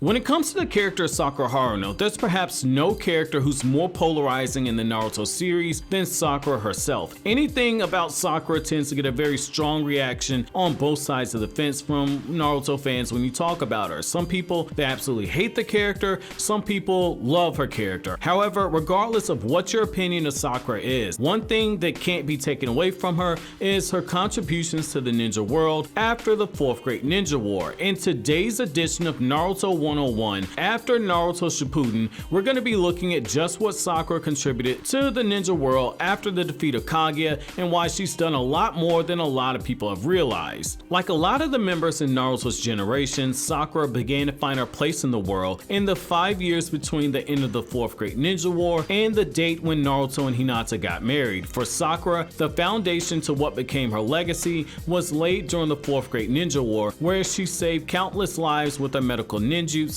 When it comes to the character of Sakura Haruno, there's perhaps no character who's more polarizing in the Naruto series than Sakura herself. Anything about Sakura tends to get a very strong reaction on both sides of the fence from Naruto fans when you talk about her. Some people, they absolutely hate the character, some people love her character. However, regardless of what your opinion of Sakura is, one thing that can't be taken away from her is her contributions to the ninja world after the 4th Great Ninja War. In today's edition of Naruto 101, after Naruto Shippuden, we're going to be looking at just what Sakura contributed to the ninja world after the defeat of Kaguya and why she's done a lot more than a lot of people have realized. Like a lot of the members in Naruto's generation, Sakura began to find her place in the world in the 5 years between the end of the 4th Great Ninja War and the date when Naruto and Hinata got married. For Sakura, the foundation to what became her legacy was laid during the 4th Great Ninja War, where she saved countless lives with her medical ninjutsu,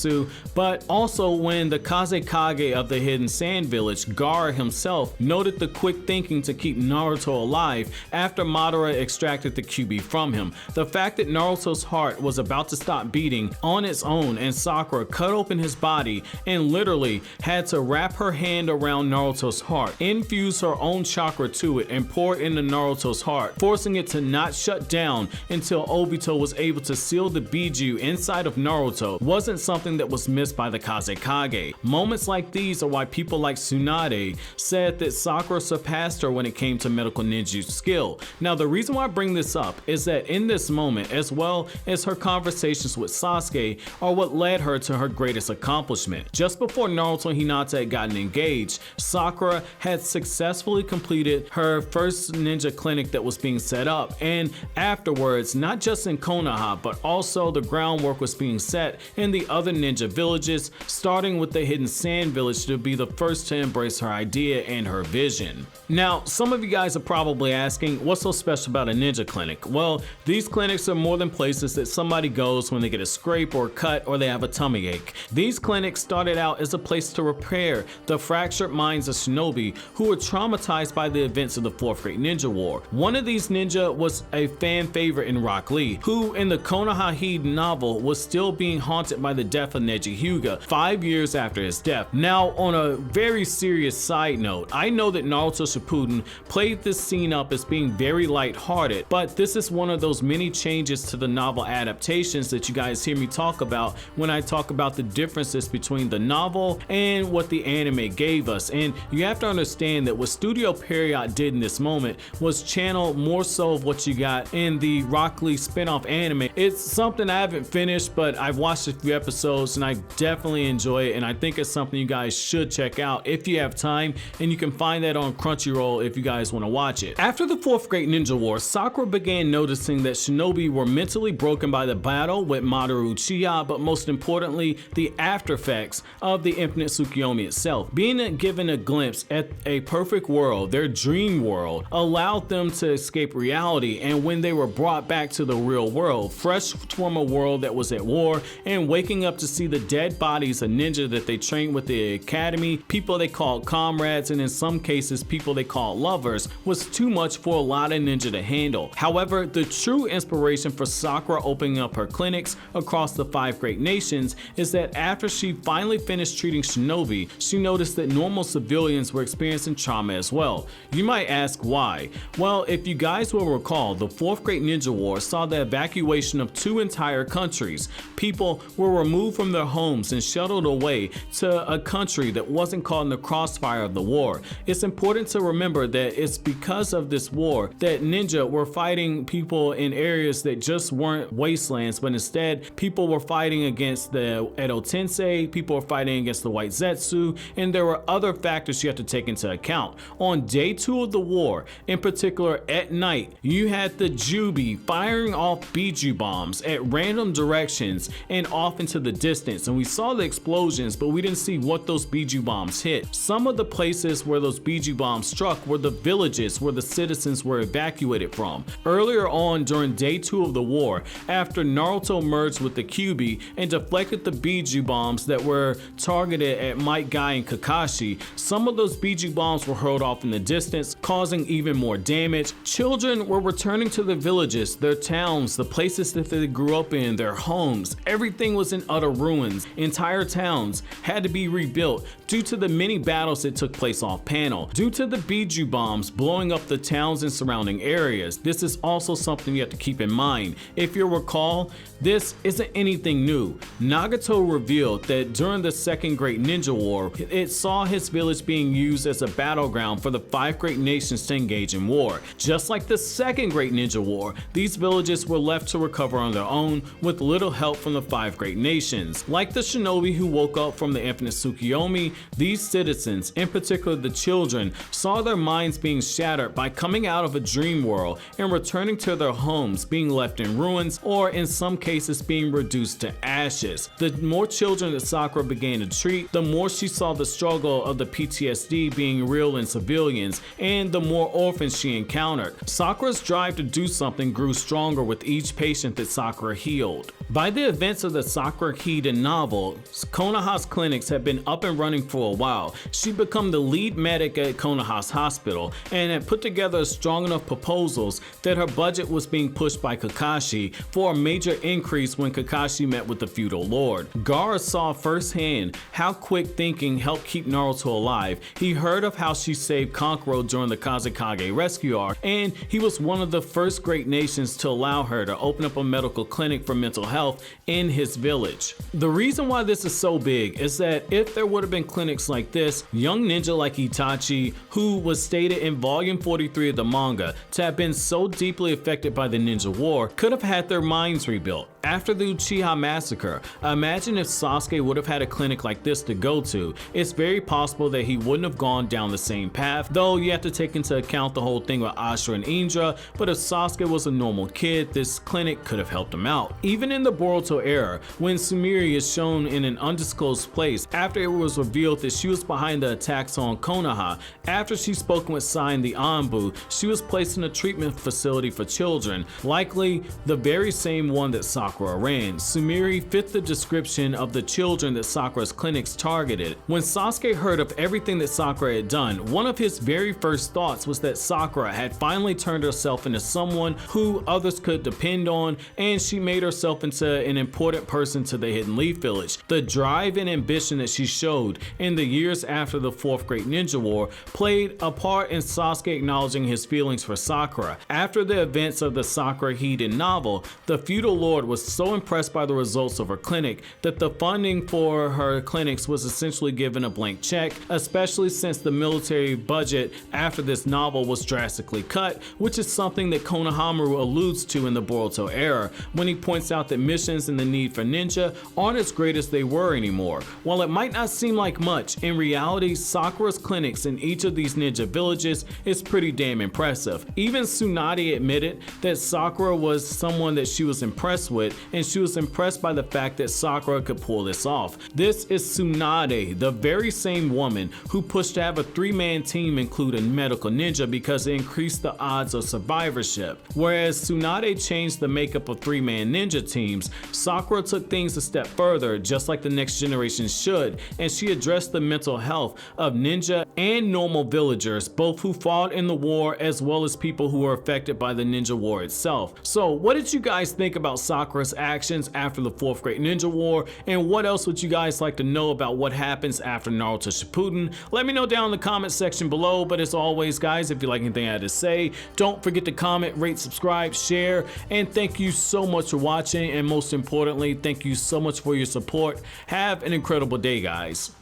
but also when the Kazekage of the Hidden Sand Village, Gaara himself, noted the quick thinking to keep Naruto alive after Madara extracted the QB from him. The fact that Naruto's heart was about to stop beating on its own and Sakura cut open his body and literally had to wrap her hand around Naruto's heart, infuse her own chakra to it and pour it into Naruto's heart, forcing it to not shut down until Obito was able to seal the Biju inside of Naruto, wasn't something that was missed by the Kazekage. Moments like these are why people like Tsunade said that Sakura surpassed her when it came to medical ninjutsu skill. Now the reason why I bring this up is that in this moment, as well as her conversations with Sasuke, are what led her to her greatest accomplishment. Just before Naruto and Hinata had gotten engaged, Sakura had successfully completed her first ninja clinic that was being set up, and afterwards, not just in Konoha, but also the groundwork was being set in the other ninja villages, starting with the Hidden Sand Village to be the first to embrace her idea and her vision. Now, some of you guys are probably asking, what's so special about a ninja clinic? Well, these clinics are more than places that somebody goes when they get a scrape or a cut or they have a tummy ache. These clinics started out as a place to repair the fractured minds of shinobi who were traumatized by the events of the 4th Great Ninja War. One of these ninja was a fan favorite in Rock Lee, who in the Konoha Heed novel was still being haunted by the death of Neji Hyuga 5 years after his death. Now, on a very serious side note, I know that Naruto Shippuden played this scene up as being very lighthearted, but this is one of those many changes to the novel adaptations that you guys hear me talk about when I talk about the differences between the novel and what the anime gave us. And you have to understand that what Studio Period did in this moment was channel more so of what you got in the Rock Lee spin-off anime. It's something I haven't finished, but I've watched a few episodes and I definitely enjoy it, and I think it's something you guys should check out if you have time, and you can find that on Crunchyroll if you guys want to watch it. After the 4th Great Ninja War, Sakura began noticing that shinobi were mentally broken by the battle with Mamoru Uchiha, but most importantly, the after effects of the Infinite Tsukuyomi itself. Being given a glimpse at a perfect world, their dream world, allowed them to escape reality, and when they were brought back to the real world, fresh from a world that was at war, and waking up to see the dead bodies of ninja that they trained with the academy, people they called comrades, and in some cases people they called lovers, was too much for a lot of ninja to handle. However, the true inspiration for Sakura opening up her clinics across the 5 great nations is that after she finally finished treating shinobi, she noticed that normal civilians were experiencing trauma as well. You might ask why? Well, if you guys will recall, the 4th Great Ninja War saw the evacuation of 2 entire countries. People were removed from their homes and shuttled away to a country that wasn't caught in the crossfire of the war. It's important to remember that it's because of this war that ninja were fighting people in areas that just weren't wastelands, but instead people were fighting against the Edo Tensei, people were fighting against the White Zetsu, and there were other factors you have to take into account. On day 2 of the war, in particular at night, you had the Jubi firing off Biju bombs at random directions and off into the distance, and we saw the explosions, but we didn't see what those Biju bombs hit. Some of the places where those Biju bombs struck were the villages where the citizens were evacuated from. Earlier on during day 2 of the war, after Naruto merged with the Kyuubi and deflected the Biju bombs that were targeted at Might Guy and Kakashi, some of those Biju bombs were hurled off in the distance, causing even more damage. Children were returning to their villages, their towns, the places that they grew up in, their homes. Everything was in utter utter ruins. Entire towns had to be rebuilt due to the many battles that took place off panel, due to the Biju bombs blowing up the towns and surrounding areas. This is also something you have to keep in mind. If you recall, this isn't anything new. Nagato revealed that during the Second Great Ninja War, it saw his village being used as a battleground for the 5 great nations to engage in war. Just like the Second Great Ninja War, these villages were left to recover on their own with little help from the 5 great nations. Like the shinobi who woke up from the infinite Tsukuyomi, these citizens, in particular the children, saw their minds being shattered by coming out of a dream world and returning to their homes, being left in ruins, or in some cases being reduced to ashes. The more children that Sakura began to treat, the more she saw the struggle of the PTSD being real in civilians, and the more orphans she encountered. Sakura's drive to do something grew stronger with each patient that Sakura healed. By the events of the Sakura Haruno novel, Konoha's clinics had been up and running for a while. She'd become the lead medic at Konoha's hospital and had put together strong enough proposals that her budget was being pushed by Kakashi for a major increase when Kakashi met with the feudal lord. Gaara saw firsthand how quick thinking helped keep Naruto alive. He heard of how she saved Kankuro during the Kazekage rescue arc, and he was one of the first great nations to allow her to open up a medical clinic for mental health in his village. The reason why this is so big is that if there would have been clinics like this, young ninja like Itachi, who was stated in volume 43 of the manga to have been so deeply affected by the ninja war, could have had their minds rebuilt. After the Uchiha massacre, imagine if Sasuke would have had a clinic like this to go to. It's very possible that he wouldn't have gone down the same path, though you have to take into account the whole thing with Ashura and Indra, but if Sasuke was a normal kid, this clinic could have helped him out. Even in the Boruto era, when Sumire is shown in an undisclosed place after it was revealed that she was behind the attacks on Konoha, after she'd spoken with Sai and the Anbu, she was placed in a treatment facility for children, likely the very same one that Sakura ran. Sumire fit the description of the children that Sakura's clinics targeted. When Sasuke heard of everything that Sakura had done, one of his very first thoughts was that Sakura had finally turned herself into someone who others could depend on, and she made herself into an important person to the Hidden Leaf Village. The drive and ambition that she showed in the years after the 4th Great Ninja War played a part in Sasuke acknowledging his feelings for Sakura. After the events of the Sakura Haruno novel, the feudal lord was so impressed by the results of her clinic that the funding for her clinics was essentially given a blank check, especially since the military budget after this novel was drastically cut, which is something that Konohamaru alludes to in the Boruto era when he points out that missions and the need for ninja aren't as great as they were anymore. While it might not seem like much, in reality, Sakura's clinics in each of these ninja villages is pretty damn impressive. Even Tsunade admitted that Sakura was someone that she was impressed with, and she was impressed by the fact that Sakura could pull this off. This is Tsunade, the very same woman who pushed to have a 3-man team include a medical ninja because it increased the odds of survivorship. Whereas Tsunade changed the makeup of 3-man ninja teams, Sakura took things a step further, just like the next generation should, and she addressed the mental health of ninja and normal villagers, both who fought in the war as well as people who were affected by the ninja war itself. So what did you guys think about Sakura's actions after the 4th Great Ninja War, and what else would you guys like to know about what happens after Naruto Shippuden? Let me know down in the comment section below, but as always guys, if you like anything I had to say, don't forget to comment, rate, subscribe, share, and thank you so much for watching, and most importantly, thank you so much for your support. Have an incredible day guys.